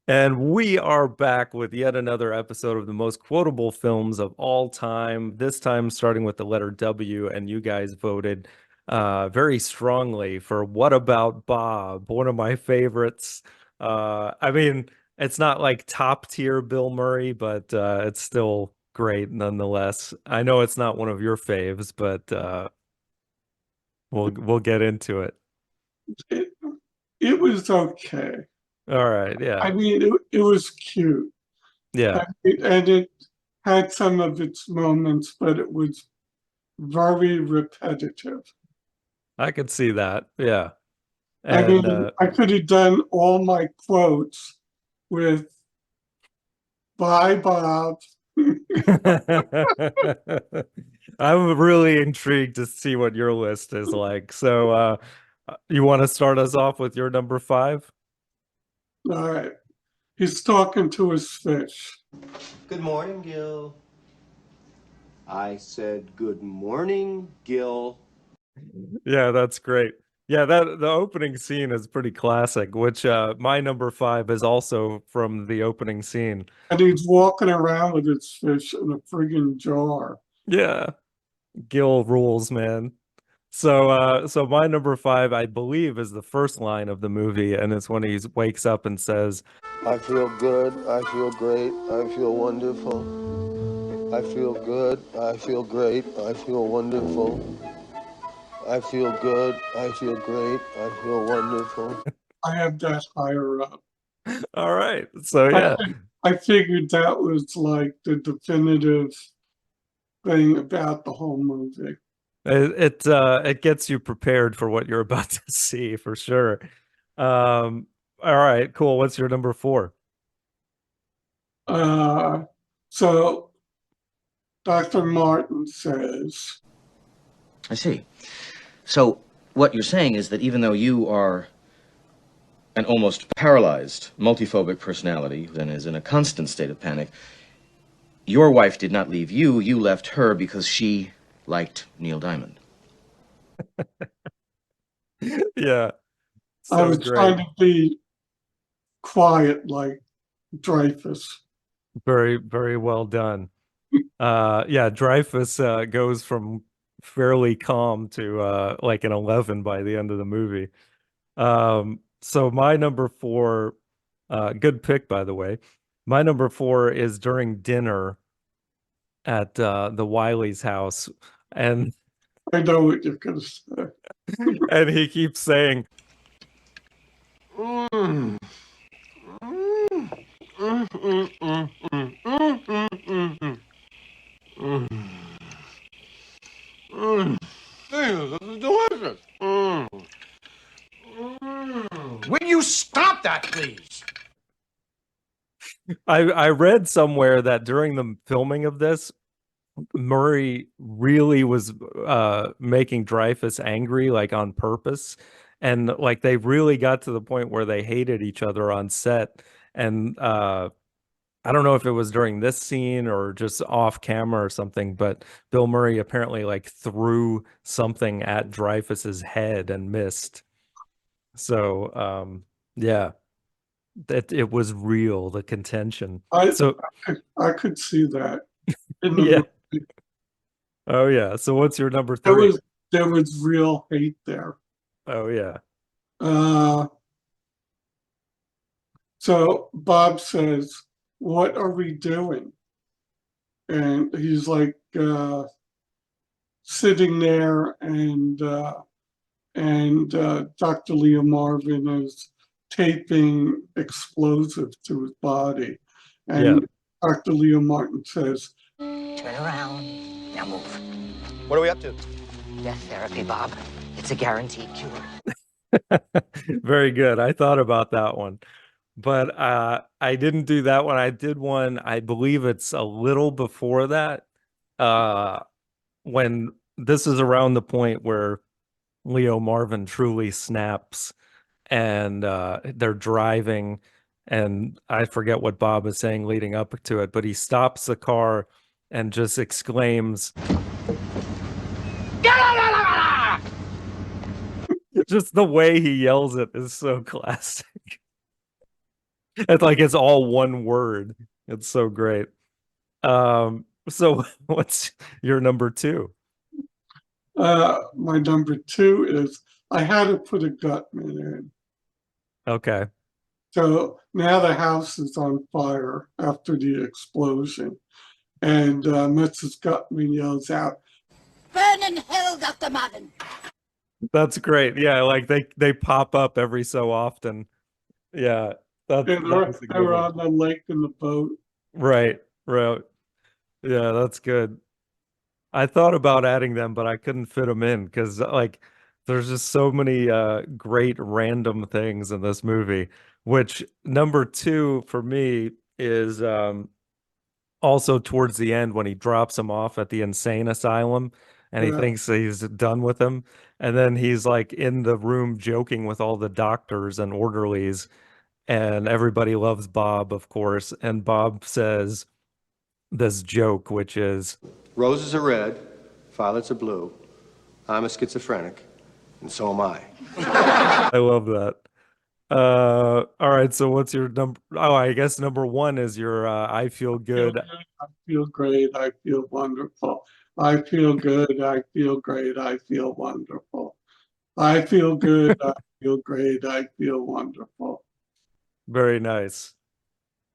And we are back with yet another episode of the most quotable films of all time. This time starting with the letter W, and you guys voted very strongly for What About Bob, one of my favorites. I mean, it's not like top tier Bill Murray, but it's still great nonetheless. I know it's not one of your faves, but we'll get into it. It, it was okay. All right, yeah. I mean, it was cute. Yeah, And it had some of its moments, but it was very repetitive. I could see that. Yeah. I And mean, I could have done all my quotes with "Bye, Bob." I'm really intrigued to see what your list is like. So, you want to start us off with your number five? All right. He's talking to his fish. Good morning, Gil. I said good morning, Gil. Yeah, that's great. Yeah, that the opening scene is pretty classic, which my number five is also from the opening scene. And he's walking around with his fish in a friggin' jar. Yeah, Gil rules, man. So my number five, I believe, is the first line of the movie, and it's when he wakes up and says, I feel good. I feel great. I feel wonderful. I feel good. I feel great. I feel wonderful. I feel good. I feel great. I feel wonderful. I have that higher up. "All right." So I, yeah, I figured that was like the definitive thing about the whole movie. it gets you prepared for what you're about to see for sure. All right, cool. What's your number four? Uh, so Dr. Martin says, I see. So what you're saying is that even though you are an almost paralyzed multiphobic personality that is in a constant state of panic, your wife did not leave you, you left her because she liked Neil Diamond. Yeah, I so was trying great. to be quiet like Dreyfus. Very, very well done. Yeah, Dreyfus goes from fairly calm to like an 11 by the end of the movie. So my number four, good pick by the way. My number four is during dinner at the Wiley's house, and I know what you're going to say. and he keeps saying, Mm. Mm. Mm, mm, mm, mm, mm, mm, mm, mm. Mm. This is delicious. Mm. Mm. Will you stop that, please? I read somewhere that during the filming of this, Murray really was making Dreyfus angry, like on purpose. And like they really got to the point where they hated each other on set. And I don't know if it was during this scene or just off camera or something, but Bill Murray apparently like threw something at Dreyfus's head and missed. So yeah, that it was real, the contention. I, So I could see that in the yeah. movie. Oh yeah. So what's your number There three? was, there was real hate there. Oh yeah. Uh, so Bob says, "What are we doing?" And he's like sitting there, and Dr. Leo Marvin is taping explosive to his body, Yeah. and Dr. Leo Martin says, Turn around. Now move. What are we up to? Death therapy, Bob. It's a guaranteed cure. Very good. I thought about that one. But I didn't do that one. I did one, I believe it's a little before that. Uh when this is around the point where Leo Marvin truly snaps and they're driving and I forget what Bob is saying leading up to it, but he stops the car and just exclaims, just the way he yells it is so classic. It's like it's all one word. It's so great. So what's your number two? My number two is I had to put a Gutman in. Okay. So now the house is on fire after the explosion. And Mrs. Gutman yells out, Burn in hell, Dr. Martin. That's great. Yeah, like they pop up every so often. Yeah, and that was a good they're one. on the lake in the boat. Right, right. Yeah, that's good. I thought about adding them, but I couldn't fit them in because like there's just so many great random things in this movie. Which number two for me is also towards the end when he drops him off at the insane asylum and he Yeah. thinks he's done with him. And then he's like in the room joking with all the doctors and orderlies, and everybody loves Bob, of course. And Bob says this joke, which is, Roses are red, violets are blue. I'm a schizophrenic, and so am I. I love that. All right, so what's your number? Oh, I guess number one is your I feel good. I feel great. I feel wonderful. I feel good. I feel great. I feel wonderful. I feel good. I feel great. I feel wonderful. Very nice.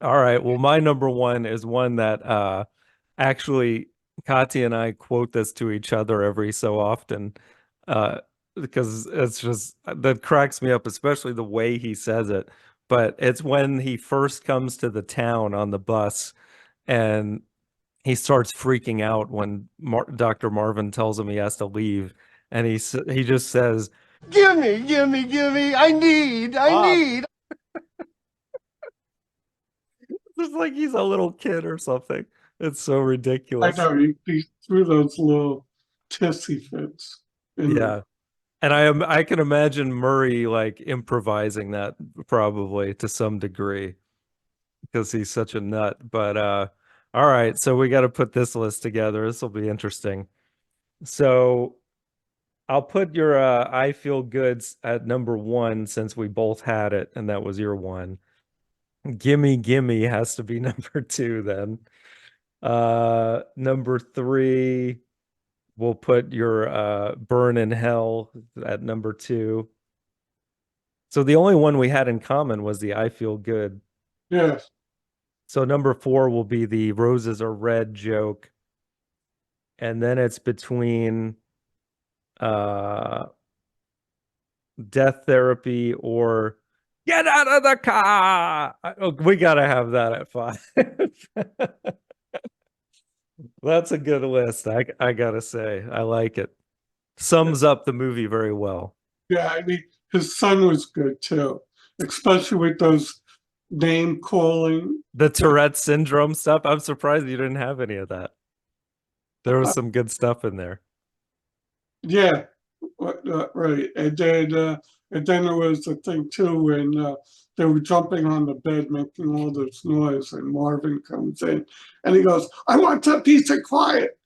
All right. Well, my number one is one that actually Katya and I quote this to each other every so often uh because it's just that cracks me up, especially the way he says it. But it's when he first comes to the town on the bus and he starts freaking out when Dr. Marvin tells him he has to leave, and he just says, Gimme, gimme, gimme. I need. just like he's a little kid or something. It's so I ridiculous. know he threw those little tissy fits in there. Yeah. And I can imagine Murray like improvising that probably to some degree because he's such a nut. But all right, so we got to put this list together. This will be interesting. So I'll put your I feel goods at number one since we both had it and that was your one. Gimme Gimme has to be number two then. Number three, we'll put your Burn in Hell at number two. So the only one we had in common was the I feel good. Yes. So number four will be the roses are red joke. And then it's between uh death therapy or get out of the car. We gotta have that at five. That's a good list. I gotta say, I like it. Sums up the movie very well. Yeah, I mean, his son was good too, especially with those name calling. The Tourette syndrome stuff. I'm surprised you didn't have any of that. There was Uh, some good stuff in there. yeah, right. And then there was the thing too when they were jumping on the bed, making all this noise, and Marvin comes in, and he goes, "I want some peace and quiet."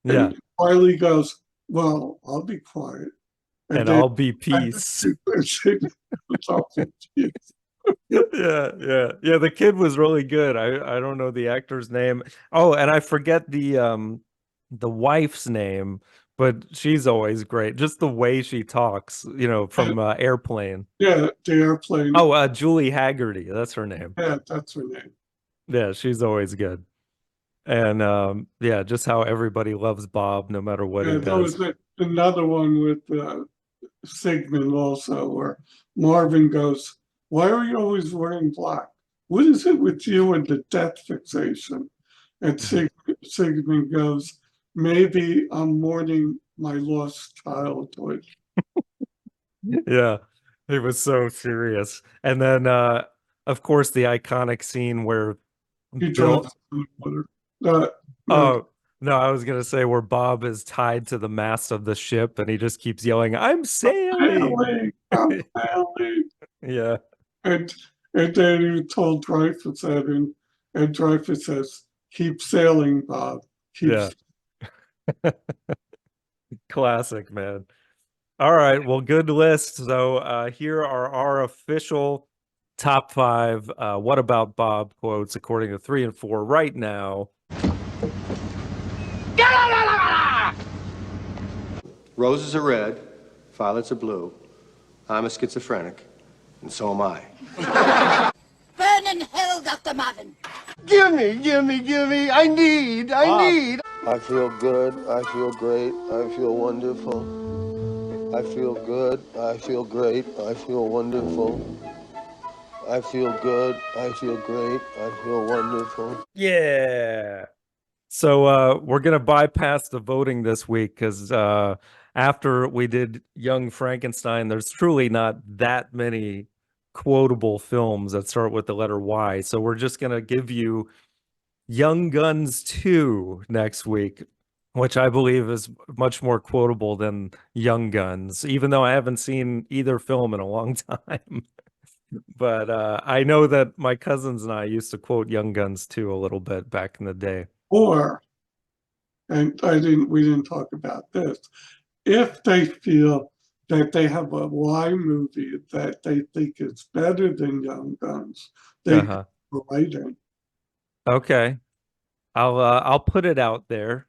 Yeah. And Wiley goes, "Well, I'll be quiet." And then I'll be peace. Yeah. The kid was really good. I don't know the actor's name. Oh, and I forget the wife's name, but she's always great. Just the way she talks, from Airplane. Yeah, the airplane. Oh, Julie Haggerty, that's her name. Yeah, that's her name. Yeah, she's always good. And yeah, just how everybody loves Bob no matter what he Yeah, there does. was another one with Sigmund also, where Marvin goes, "Why are you always wearing black? What is it with you and the death fixation?" And Sigmund goes, "Maybe I'm mourning my lost childhood." Yeah, it was so serious. And then of course the iconic scene where He Bill draws the water. No, Oh, no, I was gonna say where Bob is tied to the mast of the ship and he just keeps yelling, I'm sailing. I'm failing. Yeah, And and then he told Dreyfus that, and Dreyfus says, "Keep sailing, Bob. Keep." yeah. Classic, man. All right, well, good list. So here are our official top 5 What About Bob quotes according to 3 and 4 right now. Roses are red, violets are blue. I'm a schizophrenic, and so am I. Burn in hell, Dr. Marvin. Gimme, I need. I feel good, I feel great, I feel wonderful. I feel good, I feel great, I feel wonderful. I feel good, I feel great, I feel wonderful. Yeah. So we're gonna bypass the voting this week because after we did Young Frankenstein, there's truly not that many quotable films that start with the letter Y. So we're just gonna give you Young Guns 2 next week, which I believe is much more quotable than Young Guns, even though I haven't seen either film in a long time. But I know that my cousins and I used to quote Young Guns 2 a little bit back in the day. Or, and we didn't talk about this, if they feel that they have a Y movie that they think is better than Young Guns, they Uh-huh. write it. Okay. I'll put it out there.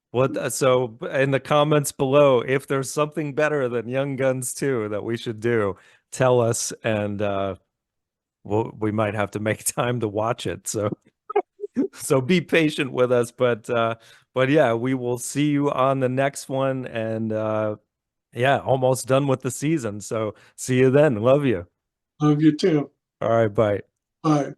What so in the comments below, if there's something better than Young Guns 2 that we should do, tell us, and we might have to make time to watch it. So so be patient with us, but yeah, we will see you on the next one, and yeah, almost done with the season. So see you then. Love you. Love you too. All right, bye. Bye.